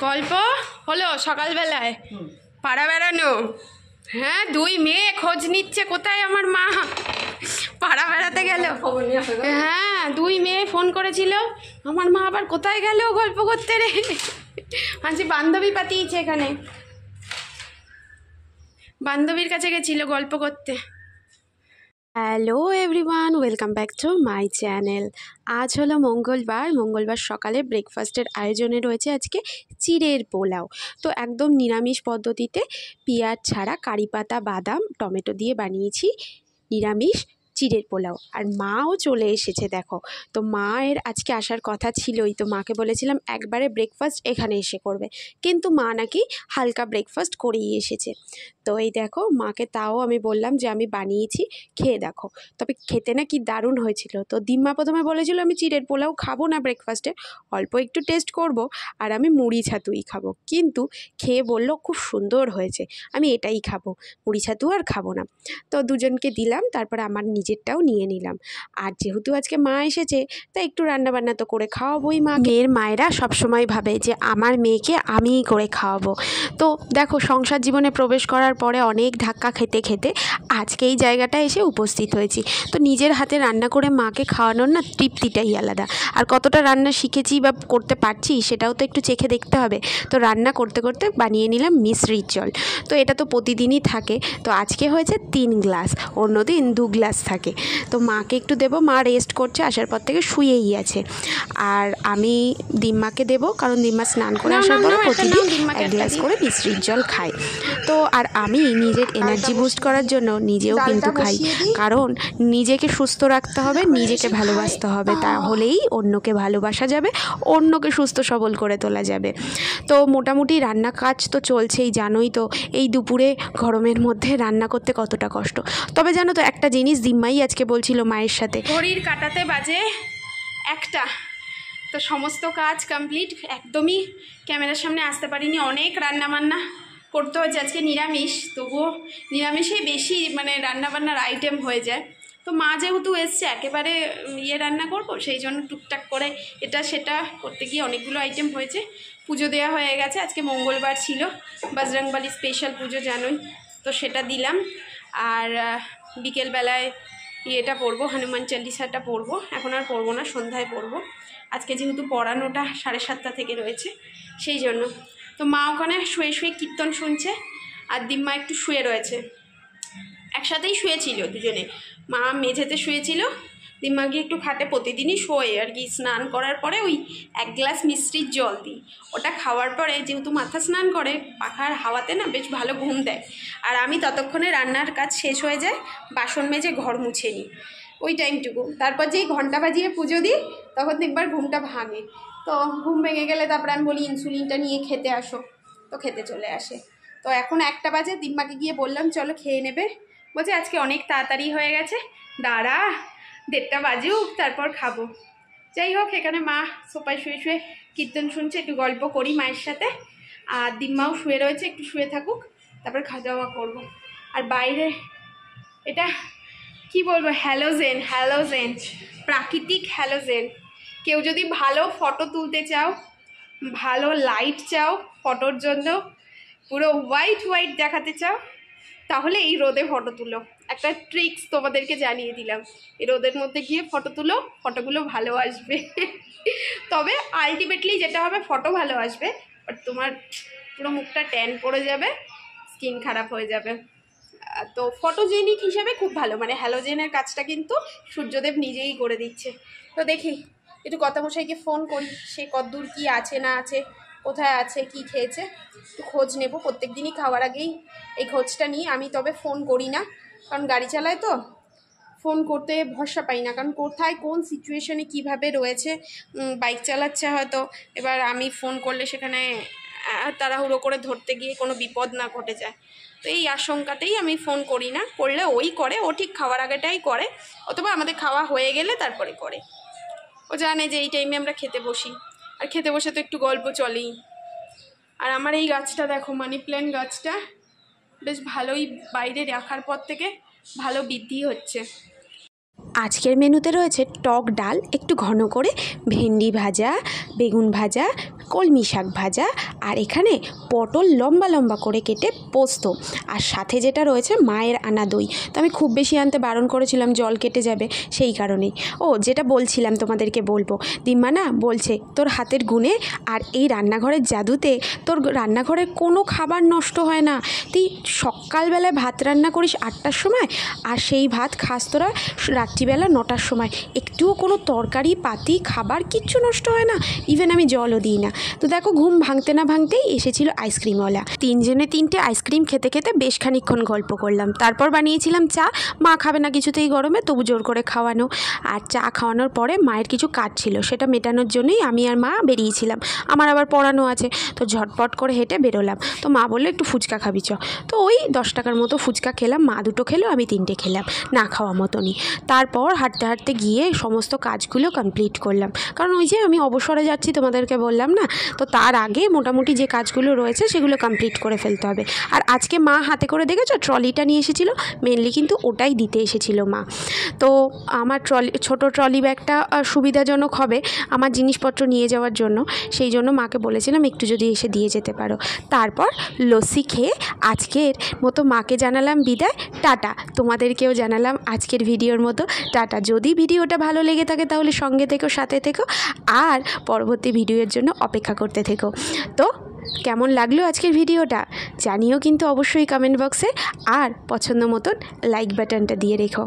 গল্প হলো সকালবেলায় পাড়া বেড়ানো। হ্যাঁ, দুই মেয়ে খোঁজ নিচ্ছে কোথায় আমার মা। পাড়া বেড়াতে গেল। হ্যাঁ, দুই মেয়ে ফোন করেছিল আমার মা আবার কোথায় গেল গল্প করতে রে। আজ বান্ধবী পাতিয়েছে এখানে, বান্ধবীর কাছে গেছিল গল্প করতে। Hello everyone, welcome back to my channel. আজ হলো মঙ্গলবার সকালে ব্রেকফাস্টের আয়োজনে রয়েছে আজকে চিড়ের পোলাও। তো একদম নিরামিষ পদ্ধতিতে পেঁয়াজ ছাড়া কারি পাতা, বাদাম, টমেটো দিয়ে বানিয়েছি নিরামিষ চিড়ের পোলাও। আর মাও চলে এসেছে দেখো। তো মায়ের আজকে আসার কথা ছিলই, তো মাকে বলেছিলাম একবারে ব্রেকফাস্ট এখানে এসে করবে, কিন্তু মা নাকি হালকা ব্রেকফাস্ট করেই এসেছে। তো এই দেখো, মাকে তাও আমি বললাম যে আমি বানিয়েছি, খেয়ে দেখো। তবে খেতে না কি দারুণ হয়েছিল। তো দিম্মা প্রথমে বলেছিল আমি চিড়ের পোলাও খাবো না ব্রেকফাস্টে, অল্প একটু টেস্ট করব আর আমি মুড়ি ছাতুই খাবো, কিন্তু খেয়ে বললো খুব সুন্দর হয়েছে, আমি এটাই খাবো, মুড়ি ছাতু আর খাবো না। তো দুজনকে দিলাম, তারপর আমার নিজেরটাও নিয়ে নিলাম। আর যেহেতু আজকে মা এসেছে তাই একটু রান্নাবান্না তো করে খাওয়াবোই মা। মেয়ের মায়েরা সবসময় ভাবে যে আমার মেয়েকে আমিই করে খাওয়াবো। তো দেখো, সংসার জীবনে প্রবেশ করার পরে অনেক ধাক্কা খেতে খেতে আজকে এই জায়গাটায় এসে উপস্থিত হয়েছি। তো নিজের হাতে রান্না করে মাকে খাওয়ানোর না তৃপ্তিটাই আলাদা। আর কতটা রান্না শিখেছি বা করতে পারছি সেটাও তো একটু চেখে দেখতে হবে। তো রান্না করতে করতে বানিয়ে নিলাম মিশ্রির জল। তো এটা তো প্রতিদিনই থাকে, তো আজকে হয়েছে 3 গ্লাস, অন্যদিন 2 গ্লাস থাকে। তো মাকে একটু দেবো, মা রেস্ট করছে, আসার পর থেকে শুয়েই আছে। আর আমি দিম্মাকে দেবো, কারণ দিম্মা স্নান করে আসার পরে প্রতিদিন 1 গ্লাস করে মিশ্রির জল খায়। তো আর আমি নিজের এনার্জি বুস্ট করার জন্য নিজেও কিন্তু খাই, কারণ নিজেকে সুস্থ রাখতে হবে, নিজেকে ভালোবাসতে হবে, তাহলেই অন্যকে ভালোবাসা যাবে, অন্যকে সুস্থ সবল করে তোলা যাবে। তো মোটামুটি রান্না কাজ তো চলছেই, জানোই তো এই দুপুরে গরমের মধ্যে রান্না করতে কতটা কষ্ট। তবে জানো তো একটা জিনিস, দিম্মাই আজকে বলছিল মায়ের সাথে, ঘড়ির কাঁটাতে বাজে 1টা, তো সমস্ত কাজ কমপ্লিট, একদমই ক্যামেরার সামনে আসতে পারিনি, অনেক রান্নাবান্না করতে হয়েছে। আজকে নিরামিষ, তবুও নিরামিষেই বেশি মানে রান্নাবান্নার আইটেম হয়ে যায়। তো মা যেহেতু এসছে একেবারে রান্না করবো, সেই জন্য টুকটাক করে এটা সেটা করতে গিয়ে অনেকগুলো আইটেম হয়েছে। পুজো দেওয়া হয়ে গেছে, আজকে মঙ্গলবার ছিল, বজরংবলী স্পেশাল পুজো জানোই, তো সেটা দিলাম। আর বিকেলবেলায় এটা পড়বো, হনুমান চল্লিশাটা পড়বো, এখন আর পড়বো না, সন্ধ্যায় পড়বো। আজকে যেহেতু পড়ানোটা 7:30 থেকে রয়েছে সেই জন্য। তো মা ওখানে শুয়ে শুয়ে কীর্তন শুনছে, আর দিম্মা একটু শুয়ে রয়েছে, একসাথেই শুয়েছিল দুজনে। মা মেঝেতে শুয়েছিল, দিম্মা গিয়ে একটু খাটে, প্রতিদিনই শোয় আর কি। স্নান করার পরে ওই 1 গ্লাস মিষ্টির জল দিই, ওটা খাওয়ার পরে যেহেতু মাথা স্নান করে, পাখার হাওয়াতে না বেশ ভালো ঘুম দেয়। আর আমি ততক্ষণে রান্নার কাজ শেষ হয়ে যায়, বাসন মেজে ঘর মুছে নিই ওই টাইমটুকু। তারপর যেই ঘন্টা বাজিয়ে পুজো দিই তখন একবার ঘুমটা ভাঙে। তো ঘুম ভেঙে গেলে তারপরে আমি বলি ইনসুলিনটা নিয়ে খেতে আসো, তো খেতে চলে আসে। তো এখন 1টা বাজে, দিম্মাকে গিয়ে বললাম চলো খেয়ে নেবে, বলছে আজকে অনেক তাড়াতাড়ি হয়ে গেছে, দাঁড়া 1:30 বাজুক তারপর খাবো। যাই হোক, এখানে মা সোফায় শুয়ে শুয়ে কীর্তন শুনছে, একটু গল্প করি মায়ের সাথে। আর দিম্মাও শুয়ে রয়েছে, একটু শুয়ে থাকুক, তারপর খাওয়া দাওয়া করবো। আর বাইরে এটা কি বলবো, হ্যালোজেন, প্রাকৃতিক হ্যালোজেন। কেউ যদি ভালো ফটো তুলতে চাও, ভালো লাইট চাও ফটোর জন্য, পুরো হোয়াইট দেখাতে চাও, তাহলে এই রোদে ফটো তুলো। একটা ট্রিক্স তোমাদেরকে জানিয়ে দিলাম, এই রোদের মধ্যে গিয়ে ফটো তুলো, ফটোগুলো ভালো আসবে। তবে আলটিমেটলি যেটা হবে, ফটো ভালো আসবে, বাট তোমার পুরো মুখটা ট্যান পড়ে যাবে, স্কিন খারাপ হয়ে যাবে। তো ফটোজেনিক হিসেবে খুব ভালো, মানে হ্যালোজেনের কাজটা কিন্তু সূর্যদেব নিজেই করে দিচ্ছে। তো দেখি একটু কর্তামশাইকে ফোন করি, সে কতদূর কি আছে না আছে, কোথায় আছে, কি খেয়েছে, একটু খোঁজ নেব। প্রত্যেক দিনই খাওয়ার আগেই এই খোঁজটা নিই আমি, তবে ফোন করি না, কারণ গাড়ি চালায় তো ফোন করতে ভরসা পাই না, কারণ কোথায় কোন সিচুয়েশনে কিভাবে রয়েছে, বাইক চালাচ্ছে হয়তো, এবার আমি ফোন করলে সেখানে তাড়াহুড়ো করে ধরতে গিয়ে কোনো বিপদ না ঘটে যায়। তো এই আশঙ্কাতেই আমি ফোন করি না, করলে ওই করে, ও ঠিক খাওয়ার আগেটাই করে, অথবা আমাদের খাওয়া হয়ে গেলে তারপরে করে। ও জানে যে এই টাইমে আমরা খেতে বসি, আর খেতে বসে তো একটু গল্প চলেই। আর আমার এই গাছটা দেখো, মানি প্ল্যান্ট গাছটা বেশ ভালোই বাইরে রাখার পর থেকে ভালো বৃদ্ধি হচ্ছে। আজকের মেনুতে রয়েছে টক ডাল, একটু ঘন করে ভেন্ডি ভাজা, বেগুন ভাজা, কলমি শাক ভাজা, আর এখানে পটল লম্বা লম্বা করে কেটে পোস্ত, আর সাথে যেটা রয়েছে মায়ের আনা দই। তো আমি খুব বেশি আনতে বারণ করেছিলাম, জল কেটে যাবে, সেই কারণেই। ও যেটা বলছিলাম তোমাদেরকে বলবো, দিম্মা না বলছে তোর হাতের গুণে আর এই রান্নাঘরের জাদুতে তোর রান্নাঘরের কোনো খাবার নষ্ট হয় না। তুই সকালবেলায় ভাত রান্না করিস 8টার সময়, আর সেই ভাত খাস তোরা রাত্রিবেলা 9টার সময়। একটুও কোনো তরকারি পাতি খাবার কিচ্ছু নষ্ট হয় না, ইভেন আমি জলও দিই না। তো দেখো ঘুম ভাঙতে না ভাঙতেই এসেছিল আইসক্রিমওয়ালা। 3জনে 3টে আইসক্রিম খেতে খেতে বেশ খানিকক্ষণ গল্প করলাম। তারপর বানিয়েছিলাম চা। মা খাবে না কিছুতেই গরমে, তবু জোর করে খাওয়ানো। আর চা খাওয়ানোর পরে মায়ের কিছু কাজ ছিল, সেটা মেটানোর জন্যই আমি আর মা বেরিয়েছিলাম। আমার আবার পড়ানো আছে, তো ঝটপট করে হেঁটে বেরোলাম। তো মা বললো একটু ফুচকা খাবি চ। তো ওই 10 টাকার মতো ফুচকা খেলাম। মা 2টো খেলো, আমি 3টে খেলাম, না খাওয়া মতনই। তারপর হাঁটতে হাঁটতে গিয়ে সমস্ত কাজগুলো কমপ্লিট করলাম, কারণ ওই যে আমি অবসরে যাচ্ছি তোমাদেরকে বললাম না, তো তার আগে মোটামুটি যে কাজগুলো রয়েছে সেগুলো কমপ্লিট করে ফেলতে হবে। আর আজকে মা হাতে করে দেখেছো ট্রলিটা নিয়ে এসেছিলো, মেনলি কিন্তু ওটাই দিতে এসেছিলো মা। তো আমার ছোটো ট্রলি ব্যাগটা সুবিধাজনক হবে আমার জিনিসপত্র নিয়ে যাওয়ার জন্য, সেই জন্য মাকে বলেছিলাম একটু যদি এসে দিয়ে যেতে পারো। তারপর লস্যি খেয়ে আজকের মতো মাকে জানালাম বিদায়, টাটা। তোমাদেরকেও জানালাম আজকের ভিডিওর মতো টাটা। যদি ভিডিওটা ভালো লেগে থাকে তাহলে সঙ্গে থেকো, সাথে থেকো, আর পরবর্তী ভিডিওর জন্য অপেক্ষা করতে থেকো। তো কেমন লাগলো আজকের ভিডিওটা জানিও কিন্তু অবশ্যই কমেন্ট বক্সে, আর পছন্দ মতন লাইক বাটনটা দিয়ে রেখো।